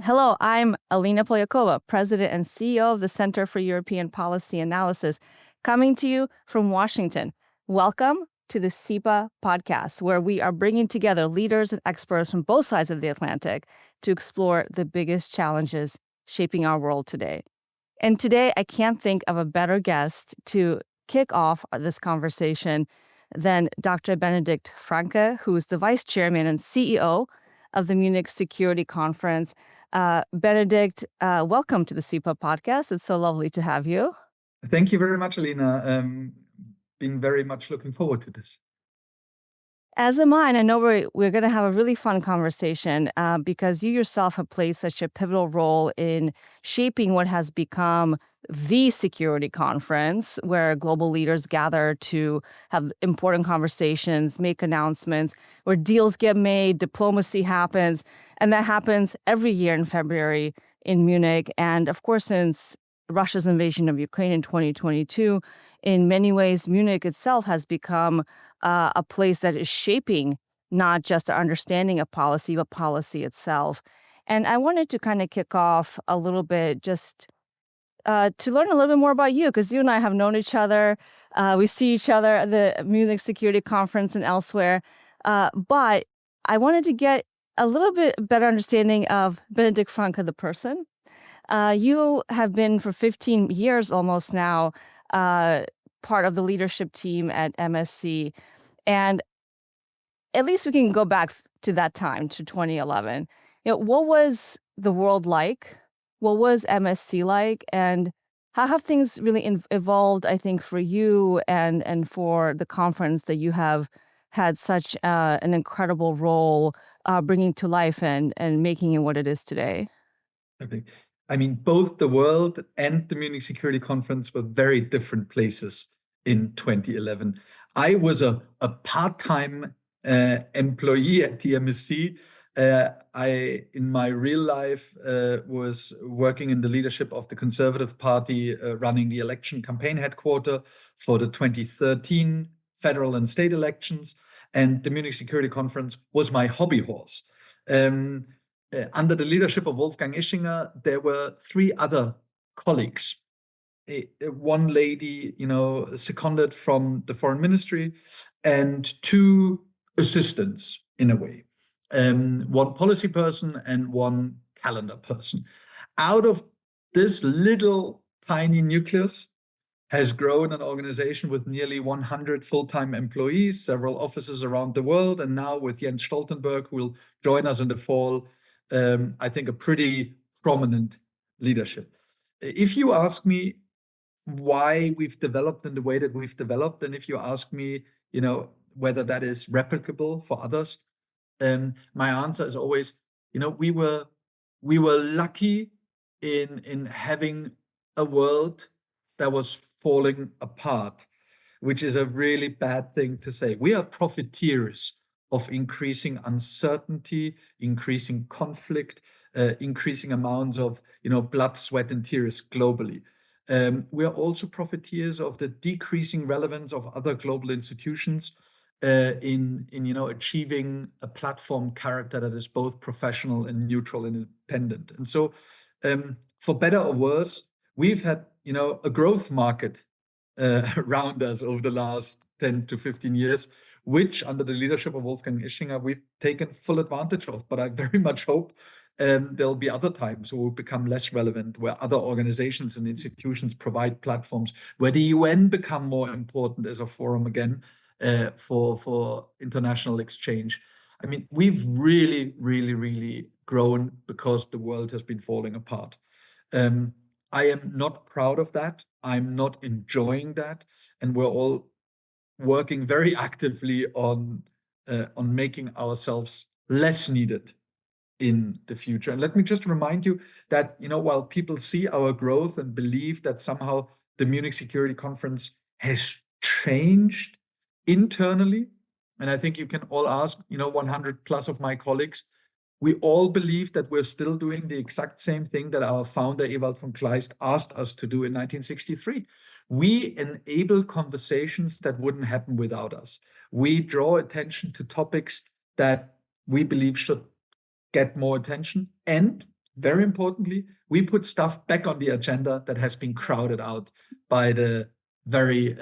Hello, I'm Alina Polyakova, President and CEO of the Center for European Policy Analysis, coming to you from Washington. Welcome to the CEPA Podcast, where we are bringing together leaders and experts from both sides of the Atlantic to explore the biggest challenges shaping our world today. And today, I can't think of a better guest to kick off this conversation than Dr. Benedikt Franke, who is the Vice Chairman and CEO of the Munich Security Conference. Benedikt, welcome to the CEPA Podcast. It's so lovely to have you. Thank you very much, Alina. Been very much looking forward to this. As am I, and I know we're going to have a really fun conversation because you yourself have played such a pivotal role in shaping what has become the security conference, where global leaders gather to have important conversations, make announcements, where deals get made, diplomacy happens, and that happens every year in February in Munich. And of course, since Russia's invasion of Ukraine in 2022, in many ways, Munich itself has become a place that is shaping not just our understanding of policy, but policy itself. And I wanted to kind of kick off a little bit just to learn a little bit more about you, because you and I have known each other. We see each other at the Munich Security Conference and elsewhere. But I wanted to get a little bit better understanding of Benedikt Franke, the person. You have been for 15 years almost now part of the leadership team at MSC. And at least we can go back to that time, to 2011. What was the world like? What was MSC like? And how have things really evolved, I think, for you and for the conference that you have had such an incredible role bringing to life and making it what it is today? I mean, both the world and the Munich Security Conference were very different places in 2011. I was a part-time employee at the MSC. I, in my real life, was working in the leadership of the Conservative Party, running the election campaign headquarters for the 2013 federal and state elections. And the Munich Security Conference was my hobby horse. Under the leadership of Wolfgang Ischinger, there were three other colleagues. One lady, seconded from the foreign ministry, and two assistants, in a way. One policy person and one calendar person. Out of this little tiny nucleus has grown an organization with nearly 100 full-time employees, several offices around the world, and now with Jens Stoltenberg, who will join us in the fall, I think a pretty prominent leadership. If you ask me why we've developed in the way that we've developed, and if you ask me, whether that is replicable for others, my answer is always, we were lucky in having a world that was falling apart, which is a really bad thing to say. We are profiteers of increasing uncertainty, increasing conflict, increasing amounts of blood, sweat, and tears globally. We are also profiteers of the decreasing relevance of other global institutions in achieving a platform character that is both professional and neutral and independent. And so, for better or worse, we've had a growth market around us over the last 10 to 15 years, which under the leadership of Wolfgang Ischinger, we've taken full advantage of. But I very much hope there'll be other times where we'll become less relevant, where other organizations and institutions provide platforms, where the UN become more important as a forum again for international exchange. I mean, we've really, really, really grown because the world has been falling apart. I am not proud of that. I'm not enjoying that. And we're all working very actively on making ourselves less needed in the future. And let me just remind you that, while people see our growth and believe that somehow the Munich Security Conference has changed internally, and I think you can all ask, 100 plus of my colleagues, we all believe that we're still doing the exact same thing that our founder, Ewald von Kleist, asked us to do in 1963. We enable conversations that wouldn't happen without us. We draw attention to topics that we believe should get more attention. And very importantly, we put stuff back on the agenda that has been crowded out by the very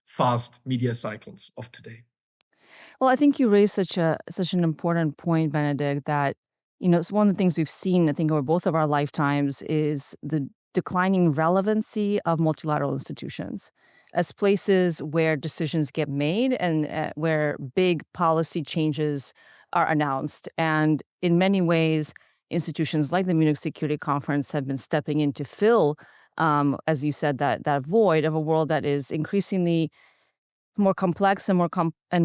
fast media cycles of today. Well, I think you raised such an important point, Benedikt, that it's one of the things we've seen, I think, over both of our lifetimes is the declining relevancy of multilateral institutions as places where decisions get made and where big policy changes are announced. And in many ways, institutions like the Munich Security Conference have been stepping in to fill, as you said, that void of a world that is increasingly more complex and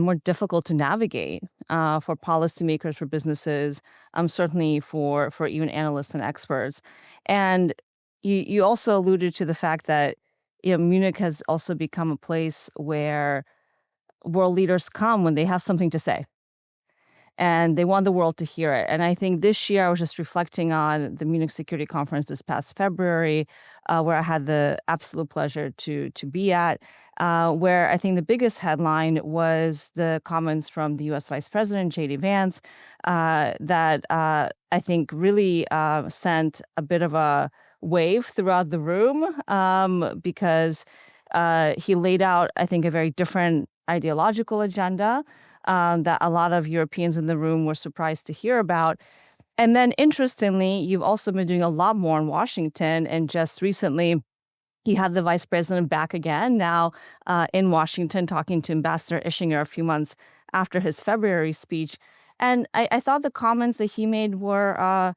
more difficult to navigate for policymakers, for businesses, certainly for even analysts and experts. And you also alluded to the fact that Munich has also become a place where world leaders come when they have something to say and they want the world to hear it. And I think this year I was just reflecting on the Munich Security Conference this past February, where I had the absolute pleasure to be at, where I think the biggest headline was the comments from the U.S. Vice President, J.D. Vance, that I think really sent a bit of a wave throughout the room because he laid out, I think, a very different ideological agenda that a lot of Europeans in the room were surprised to hear about. And then, interestingly, you've also been doing a lot more in Washington. And just recently, he had the vice president back again, now in Washington, talking to Ambassador Ischinger a few months after his February speech. And I thought the comments that he made were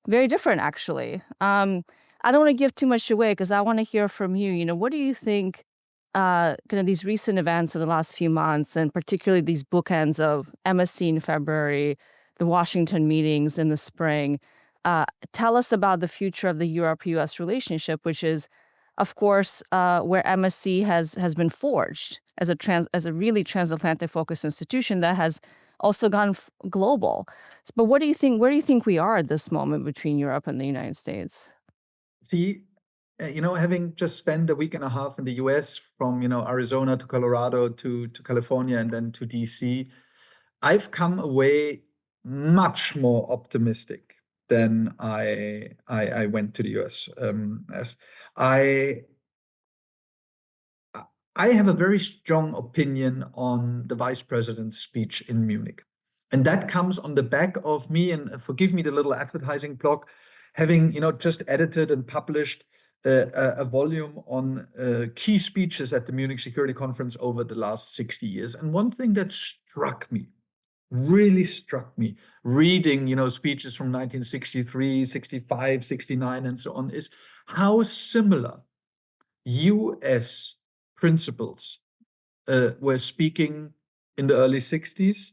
very different, actually. I don't want to give too much away because I want to hear from you. What do you think kind of these recent events of the last few months, and particularly these bookends of MSC in February, the Washington meetings in the spring, tell us about the future of the Europe-US relationship, which is, of course, where MSC has been forged as a really transatlantic focused institution that has also gone global. But what do you think? Where do you think we are at this moment between Europe and the United States? See, having just spent a week and a half in the US from, Arizona to Colorado to California and then to DC, I've come away much more optimistic than I went to the US. As I have a very strong opinion on the vice president's speech in Munich. And that comes on the back of me, and forgive me the little advertising block, having just edited and published a volume on key speeches at the Munich Security Conference over the last 60 years. And one thing that really struck me, reading speeches from 1963, 65, 69, and so on, is how similar US principles were speaking in the early 60s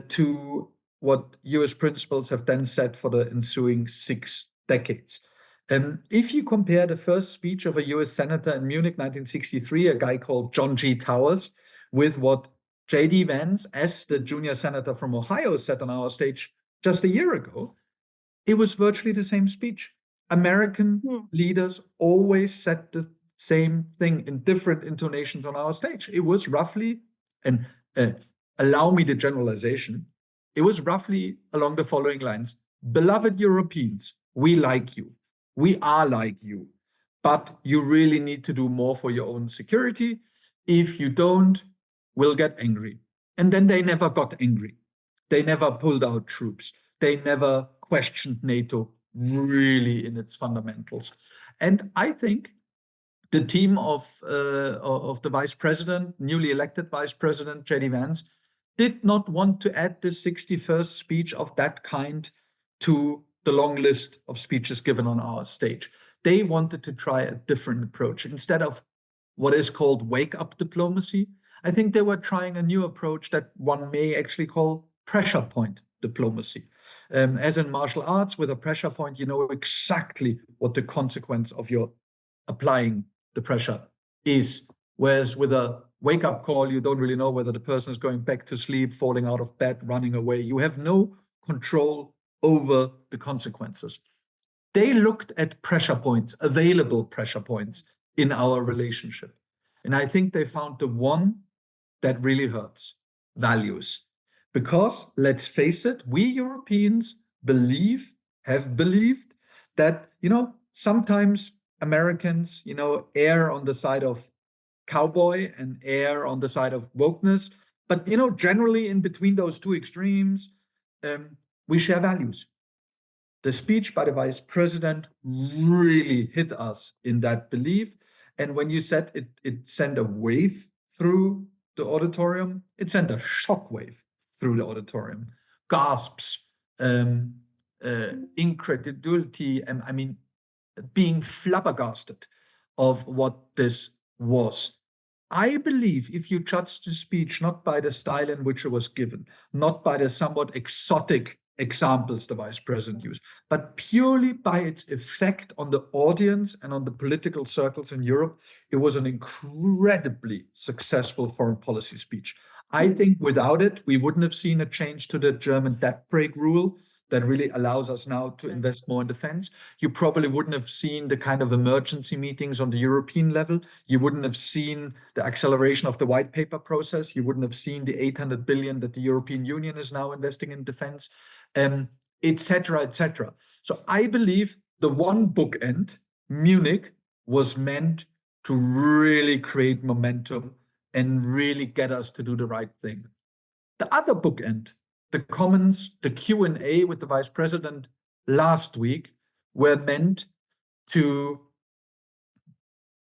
to what US principles have then set for the ensuing 6 decades. If you compare the first speech of a US senator in Munich, 1963, a guy called John G. Towers, with what J.D. Vance, as the junior senator from Ohio, said on our stage just a year ago, it was virtually the same speech. American leaders always said the same thing in different intonations on our stage. It was roughly, and allow me the generalization, it was roughly along the following lines: beloved Europeans, we like you. We are like you, but you really need to do more for your own security. If you don't, we'll get angry. And then they never got angry. They never pulled out troops. They never questioned NATO really in its fundamentals. And I think the team of the vice president, newly elected vice president, J.D. Vance, did not want to add the 61st speech of that kind to the long list of speeches given on our stage. They wanted to try a different approach. Instead of what is called wake-up diplomacy, I think they were trying a new approach that one may actually call pressure point diplomacy. As in martial arts, with a pressure point, you know exactly what the consequence of your applying the pressure is. Whereas with a wake-up call, you don't really know whether the person is going back to sleep, falling out of bed, running away. You have no control over the consequences. They looked at pressure points, available pressure points in our relationship. And I think they found the one that really hurts: values. Because let's face it, we Europeans believe have believed that, sometimes Americans, err on the side of cowboy and err on the side of wokeness. But, generally in between those two extremes, we share values. The speech by the vice president really hit us in that belief. And when you said it sent a wave through the auditorium, it sent a shock wave through the auditorium. Gasps, incredulity, and being flabbergasted of what this was. I believe if you judge the speech not by the style in which it was given, not by the somewhat exotic examples the vice president used, but purely by its effect on the audience and on the political circles in Europe, it was an incredibly successful foreign policy speech. I think without it, we wouldn't have seen a change to the German debt brake rule that really allows us now to invest more in defense. You probably wouldn't have seen the kind of emergency meetings on the European level. You wouldn't have seen the acceleration of the white paper process. You wouldn't have seen the 800 billion that the European Union is now investing in defense, et cetera, et cetera. So I believe the one bookend, Munich, was meant to really create momentum and really get us to do the right thing. The other bookend, the comments, the Q&A with the vice president last week, were meant to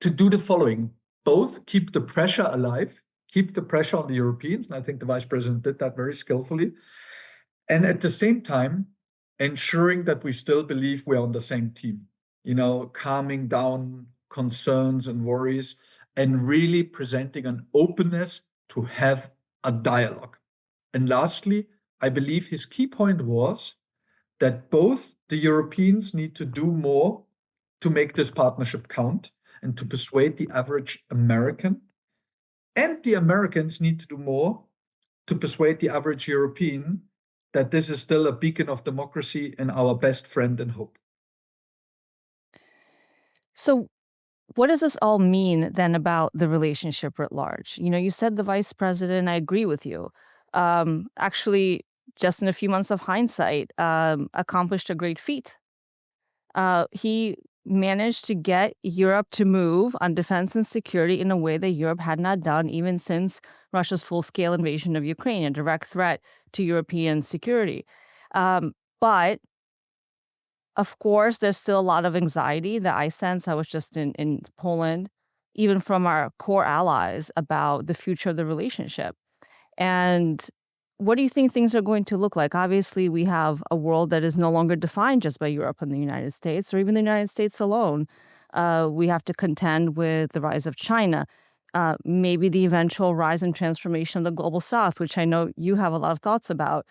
do the following: both keep the pressure alive, keep the pressure on the Europeans, and I think the vice president did that very skillfully, and at the same time ensuring that we still believe we're on the same team, calming down concerns and worries, and really presenting an openness to have a dialogue. And lastly, I believe his key point was that both the Europeans need to do more to make this partnership count and to persuade the average American, and the Americans need to do more to persuade the average European that this is still a beacon of democracy and our best friend and hope. So, what does this all mean then about the relationship at large? You said the vice president, I agree with you. Actually, just in a few months of hindsight, accomplished a great feat. He managed to get Europe to move on defense and security in a way that Europe had not done even since Russia's full-scale invasion of Ukraine, a direct threat to European security. But of course, there's still a lot of anxiety that I sense. I was just in Poland, even from our core allies, about the future of the relationship. And what do you think things are going to look like? Obviously, we have a world that is no longer defined just by Europe and the United States, or even the United States alone. We have to contend with the rise of China, maybe the eventual rise and transformation of the global South, which I know you have a lot of thoughts about.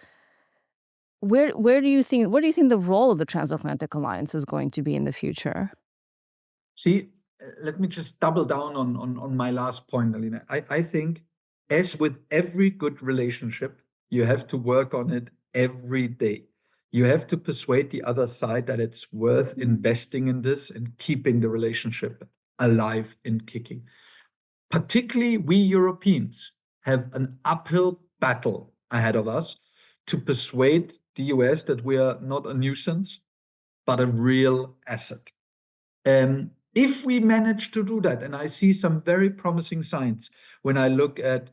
What do you think the role of the transatlantic alliance is going to be in the future? See, let me just double down on my last point, Alina. I think, as with every good relationship, you have to work on it every day. You have to persuade the other side that it's worth investing in this and keeping the relationship alive and kicking. Particularly we Europeans have an uphill battle ahead of us to persuade the US that we are not a nuisance, but a real asset. If we manage to do that, and I see some very promising signs when I look at,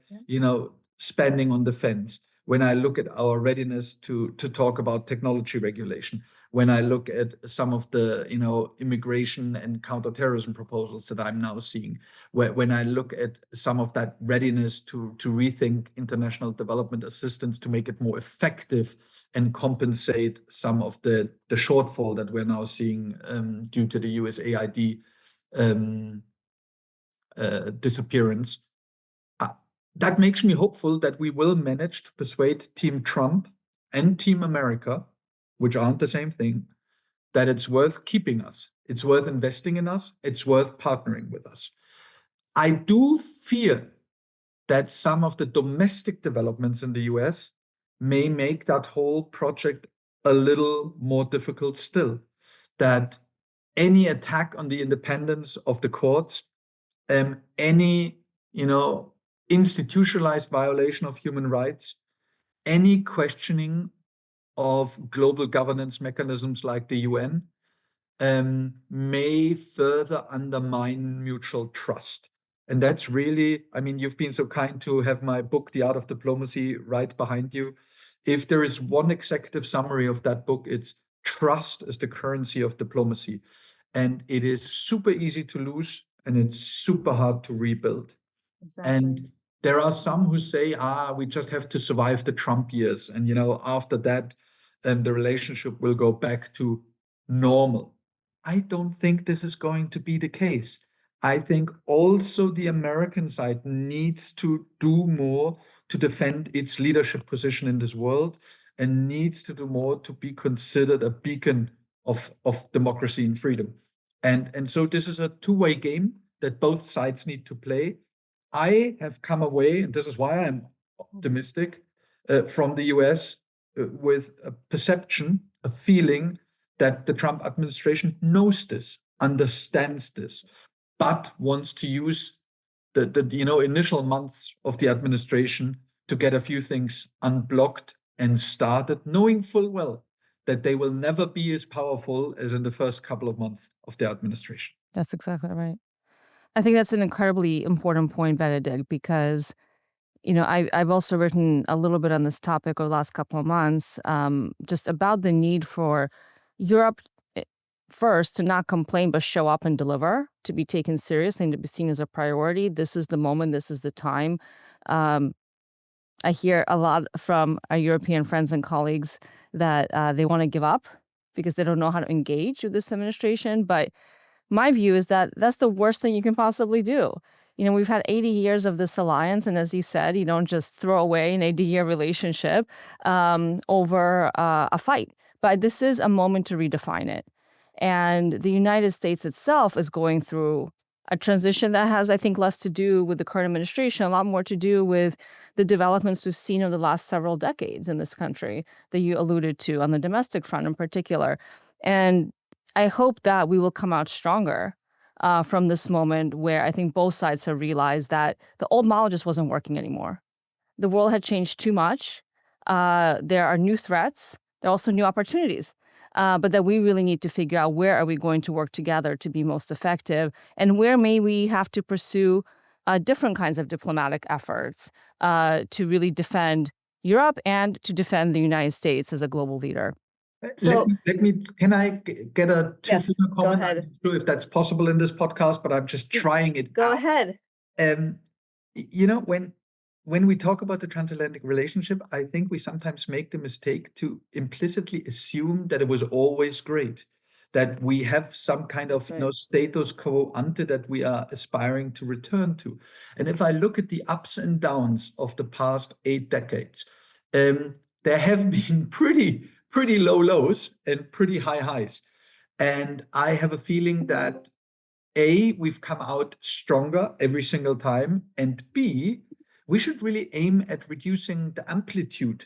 spending on defense, when I look at our readiness to talk about technology regulation, when I look at some of the, immigration and counterterrorism proposals that I'm now seeing, when I look at some of that readiness to rethink international development assistance to make it more effective and compensate some of the shortfall that we're now seeing due to the USAID disappearance, that makes me hopeful that we will manage to persuade Team Trump and Team America, which aren't the same thing, that it's worth keeping us, it's worth investing in us, it's worth partnering with us. I do fear that some of the domestic developments in the US may make that whole project a little more difficult still, that any attack on the independence of the courts, any, institutionalized violation of human rights, any questioning of global governance mechanisms like the UN may further undermine mutual trust. And that's really, I mean, you've been so kind to have my book, The Art of Diplomacy, right behind you. If there is one executive summary of that book, it's trust is the currency of diplomacy. And it is super easy to lose and it's super hard to rebuild. Exactly. And there are some who say, we just have to survive the Trump years. And, after that, the relationship will go back to normal. I don't think this is going to be the case. I think also the American side needs to do more to defend its leadership position in this world and needs to do more to be considered a beacon of democracy and freedom. And so this is a two-way game that both sides need to play. I have come away, and this is why I'm optimistic, from the US with a perception, a feeling that the Trump administration knows this, understands this, but wants to use the initial months of the administration to get a few things unblocked and started, knowing full well that they will never be as powerful as in the first couple of months of their administration. That's exactly right. I think that's an incredibly important point, Benedikt, because I've also written a little bit on this topic over the last couple of months, just about the need for Europe first to not complain but show up and deliver, to be taken seriously and to be seen as a priority. This is the moment. This is the time. I hear a lot from our European friends and colleagues that they want to give up because they don't know how to engage with this administration. But my view is that that's the worst thing you can possibly do. We've had 80 years of this alliance. And as you said, you don't just throw away an 80-year relationship over a fight. But this is a moment to redefine it. And the United States itself is going through a transition that has, I think, less to do with the current administration, a lot more to do with the developments we've seen over the last several decades in this country that you alluded to on the domestic front in particular. And I hope that we will come out stronger from this moment where I think both sides have realized that the old model just wasn't working anymore. The world had changed too much. There are new threats. There are also new opportunities. But that we really need to figure out where are we going to work together to be most effective and where may we have to pursue different kinds of diplomatic efforts to really defend Europe and to defend the United States as a global leader. So, can I get a Yes, two-finger go comment? ahead. I'm not sure if that's possible in this podcast, but I'm just trying it Go out. ahead. When we talk about the transatlantic relationship, I think we sometimes make the mistake to implicitly assume that it was always great, that we have some kind of Right. status quo ante that we are aspiring to return to. And if I look at the ups and downs of the past 8 decades, there have been pretty low lows and pretty high highs. And I have a feeling that A, we've come out stronger every single time, and B, we should really aim at reducing the amplitude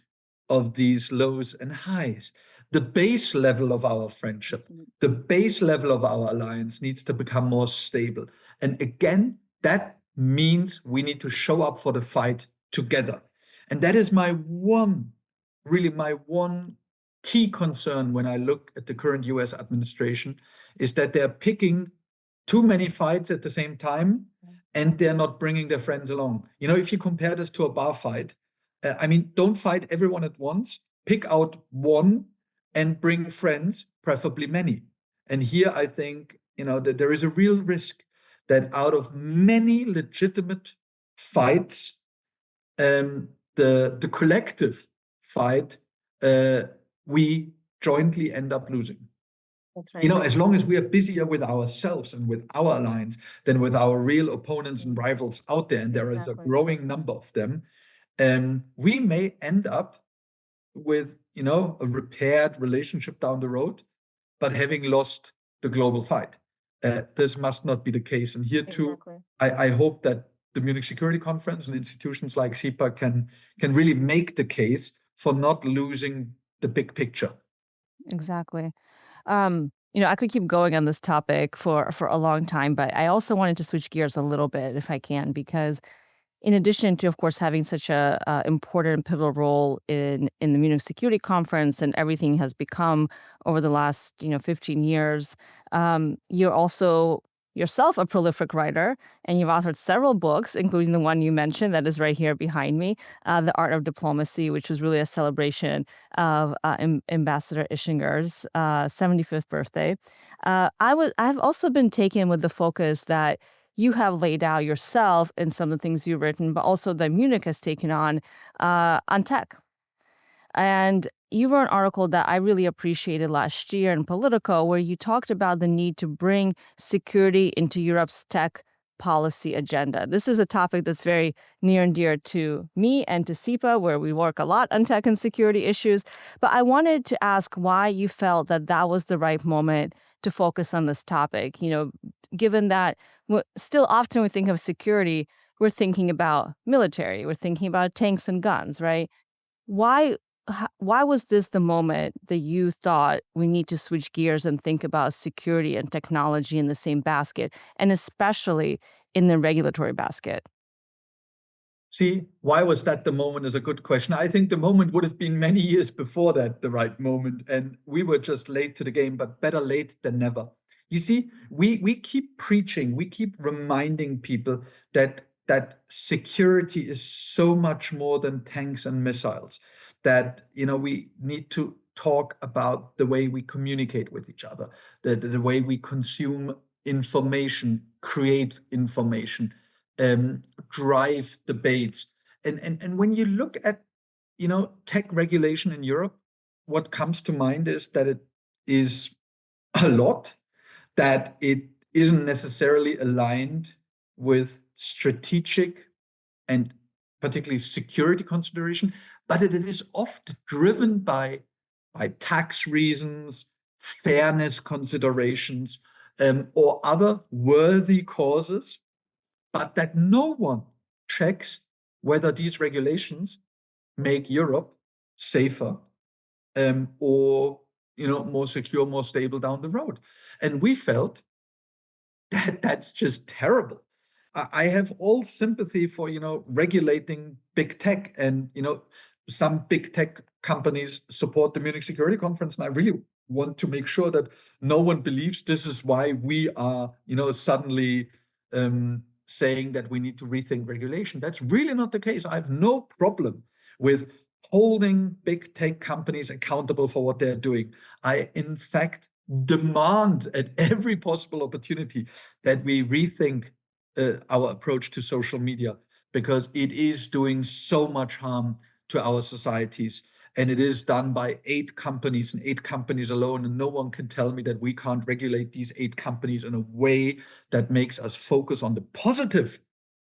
of these lows and highs. The base level of our friendship, the base level of our alliance needs to become more stable. And again, that means we need to show up for the fight together. And that is my one key concern when I look at the current US administration, is that they're picking too many fights at the same time, and they're not bringing their friends along. If you compare this to a bar fight, don't fight everyone at once, pick out one and bring friends, preferably many. And here I think, that there is a real risk that out of many legitimate fights, the collective fight, we jointly end up losing. That's right. As long as we are busier with ourselves and with our alliance than with our real opponents and rivals out there, and there is a growing number of them, we may end up with, a repaired relationship down the road, but having lost the global fight. This must not be the case. And here too, I hope that the Munich Security Conference and institutions like CEPA can really make the case for not losing the big picture. Exactly. I could keep going on this topic for a long time, but I also wanted to switch gears a little bit if I can, because in addition to, of course, having such a important and pivotal role in the Munich Security Conference and everything has become over the last 15 years, you're also yourself a prolific writer, and you've authored several books, including the one you mentioned that is right here behind me, The Art of Diplomacy, which was really a celebration of Ambassador Ischinger's 75th birthday. I've also been taken with the focus that you have laid out yourself in some of the things you've written, but also that Munich has taken on tech. And you wrote an article that I really appreciated last year in Politico, where you talked about the need to bring security into Europe's tech policy agenda. This is a topic that's very near and dear to me and to CEPA, where we work a lot on tech and security issues. But I wanted to ask why you felt that that was the right moment to focus on this topic, given that still often we think of security, we're thinking about military, we're thinking about tanks and guns, right? Why why was this the moment that you thought we need to switch gears and think about security and technology in the same basket, and especially in the regulatory basket? See, why was that the moment is a good question. I think the moment would have been many years before that, the right moment. And we were just late to the game, but better late than never. You see, we keep preaching, we keep reminding people that security is so much more than tanks and missiles, that we need to talk about the way we communicate with each other, the way we consume information, create information, drive debates. And when you look at tech regulation in Europe, what comes to mind is that it is a lot, that it isn't necessarily aligned with strategic and particularly security consideration, but it is often driven by tax reasons, fairness considerations, or other worthy causes, but that no one checks whether these regulations make Europe safer, or more secure, more stable down the road. And we felt that that's just terrible. I have all sympathy for regulating big tech, and some big tech companies support the Munich Security Conference, and I really want to make sure that no one believes this is why we are suddenly saying that we need to rethink regulation. That's really not the case. I have no problem with holding big tech companies accountable for what they're doing. I, in fact, demand at every possible opportunity that we rethink our approach to social media, because it is doing so much harm to our societies. And it is done by 8 companies and 8 companies alone. And no one can tell me that we can't regulate these 8 companies in a way that makes us focus on the positive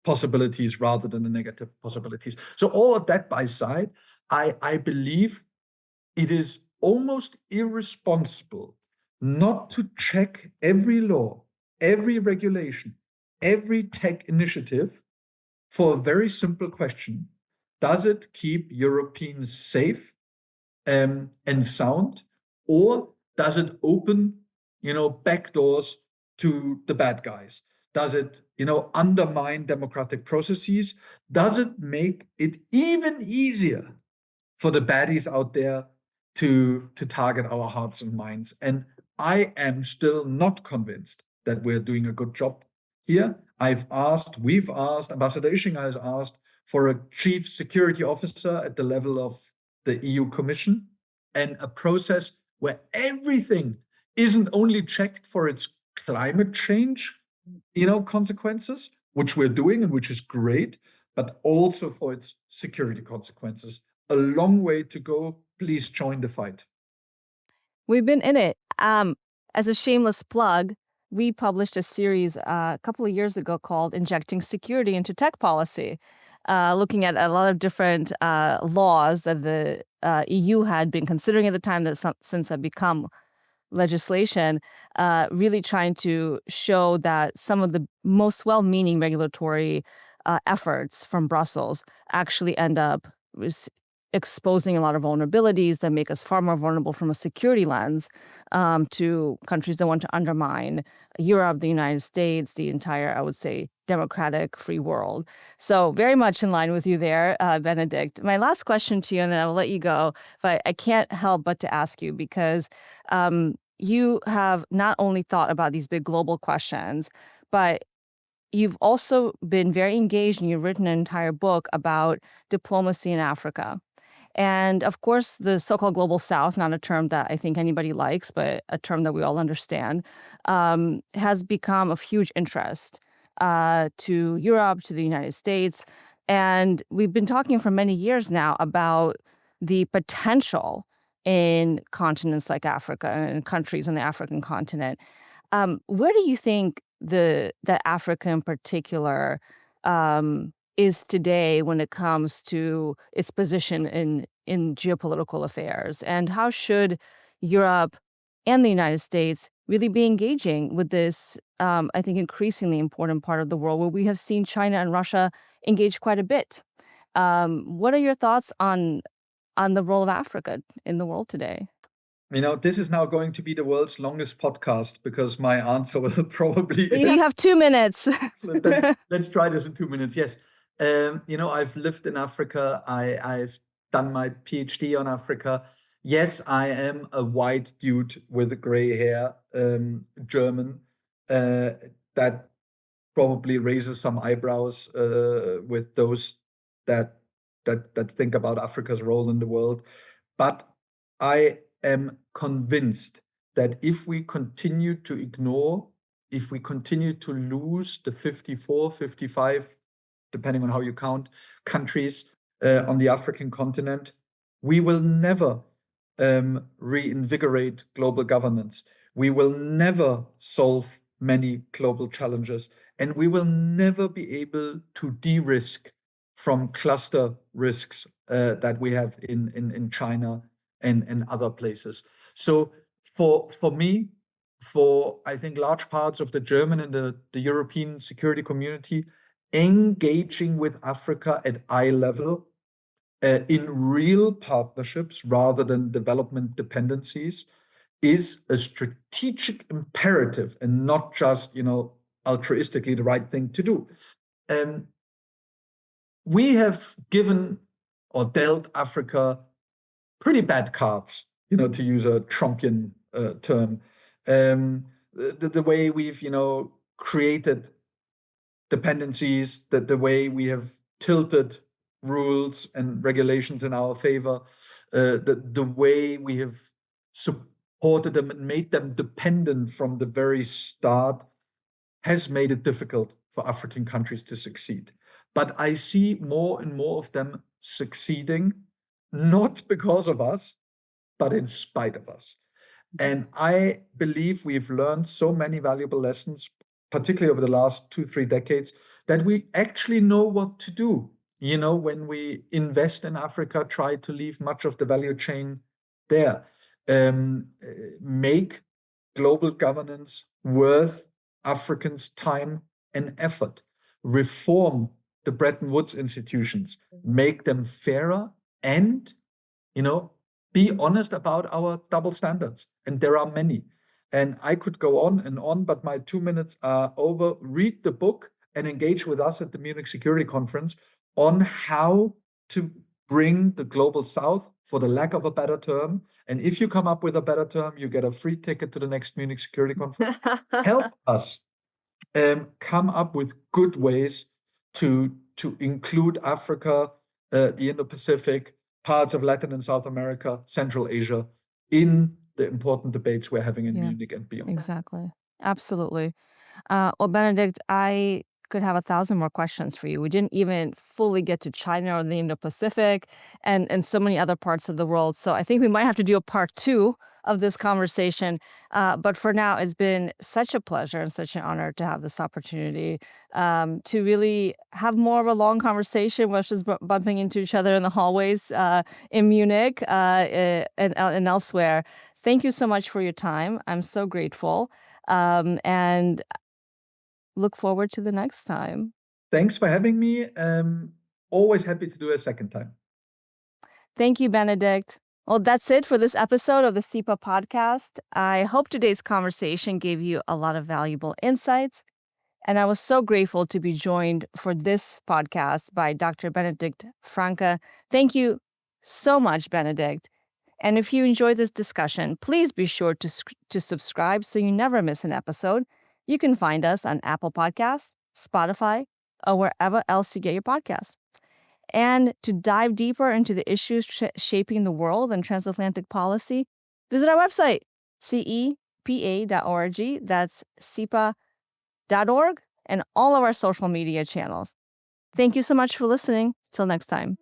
possibilities rather than the negative possibilities. So all of that by side, I believe it is almost irresponsible not to check every law, every regulation, every tech initiative for a very simple question. Does it keep Europeans safe and sound, or does it open, back doors to the bad guys? Does it, undermine democratic processes? Does it make it even easier for the baddies out there to target our hearts and minds? And I am still not convinced that we're doing a good job here. We've asked, Ambassador Ischinger has asked for a chief security officer at the level of the EU Commission, and a process where everything isn't only checked for its climate change, consequences, which we're doing and which is great, but also for its security consequences. A long way to go. Please join the fight. We've been in it. As a shameless plug, we published a series a couple of years ago called Injecting Security into Tech Policy, looking at a lot of different laws that the EU had been considering at the time that since have become legislation, really trying to show that some of the most well-meaning regulatory efforts from Brussels actually end up exposing a lot of vulnerabilities that make us far more vulnerable from a security lens to countries that want to undermine Europe, the United States, the entire, I would say, democratic free world. So very much in line with you there, Benedikt. My last question to you, and then I'll let you go, but I can't help but to ask you because you have not only thought about these big global questions, but you've also been very engaged and you've written an entire book about diplomacy in Africa. And of course, the so-called global south, not a term that I think anybody likes, but a term that we all understand, has become of huge interest to Europe, to the United States. And we've been talking for many years now about the potential in continents like Africa and countries on the African continent. Where do you think that Africa in particular is today when it comes to its position in geopolitical affairs? And how should Europe and the United States really be engaging with this, I think, increasingly important part of the world where we have seen China and Russia engage quite a bit? What are your thoughts on the role of Africa in the world today? This is now going to be the world's longest podcast because my answer will probably. You have 2 minutes. Let's try this in 2 minutes. Yes. I've lived in Africa. I've done my PhD on Africa. Yes, I am a white dude with gray hair, German. That probably raises some eyebrows with those that think about Africa's role in the world. But I am convinced that if we continue to ignore, if we continue to lose the 54, 55, depending on how you count, countries on the African continent, we will never reinvigorate global governance. We will never solve many global challenges, and we will never be able to de-risk from cluster risks that we have in China and other places. So for me, for I think large parts of the German and the European security community, engaging with Africa at eye level in real partnerships rather than development dependencies is a strategic imperative and not just, altruistically the right thing to do. We have given or dealt Africa pretty bad cards, to use a Trumpian term. The way we've, created dependencies, the way we have tilted rules and regulations in our favor, the way we have supported them and made them dependent from the very start has made it difficult for African countries to succeed. But I see more and more of them succeeding, not because of us, but in spite of us. And I believe we've learned so many valuable lessons, particularly over the last 2-3 decades, that we actually know what to do. When we invest in Africa, try to leave much of the value chain there, make global governance worth Africans' time and effort, reform the Bretton Woods institutions, make them fairer, and, be honest about our double standards. And there are many. And I could go on and on, but my 2 minutes are over. Read the book and engage with us at the Munich Security Conference on how to bring the global south, for the lack of a better term. And if you come up with a better term, you get a free ticket to the next Munich Security Conference. Help us come up with good ways to include Africa, the Indo-Pacific, parts of Latin and South America, Central Asia, in the important debates we're having in Munich and beyond. Exactly. Absolutely. Well, Benedikt, I could have 1,000 more questions for you. We didn't even fully get to China or the Indo-Pacific and so many other parts of the world. So I think we might have to do a part 2 of this conversation. But for now, it's been such a pleasure and such an honor to have this opportunity to really have more of a long conversation versus bumping into each other in the hallways in Munich and elsewhere. Thank you so much for your time. I'm so grateful. And look forward to the next time. Thanks for having me. Always happy to do a second time. Thank you, Benedikt. Well, that's it for this episode of the CEPA Podcast. I hope today's conversation gave you a lot of valuable insights. And I was so grateful to be joined for this podcast by Dr. Benedikt Franke. Thank you so much, Benedikt. And if you enjoyed this discussion, please be sure to subscribe so you never miss an episode. You can find us on Apple Podcasts, Spotify, or wherever else you get your podcasts. And to dive deeper into the issues shaping the world and transatlantic policy, visit our website, cepa.org. That's cepa.org, and all of our social media channels. Thank you so much for listening. Till next time.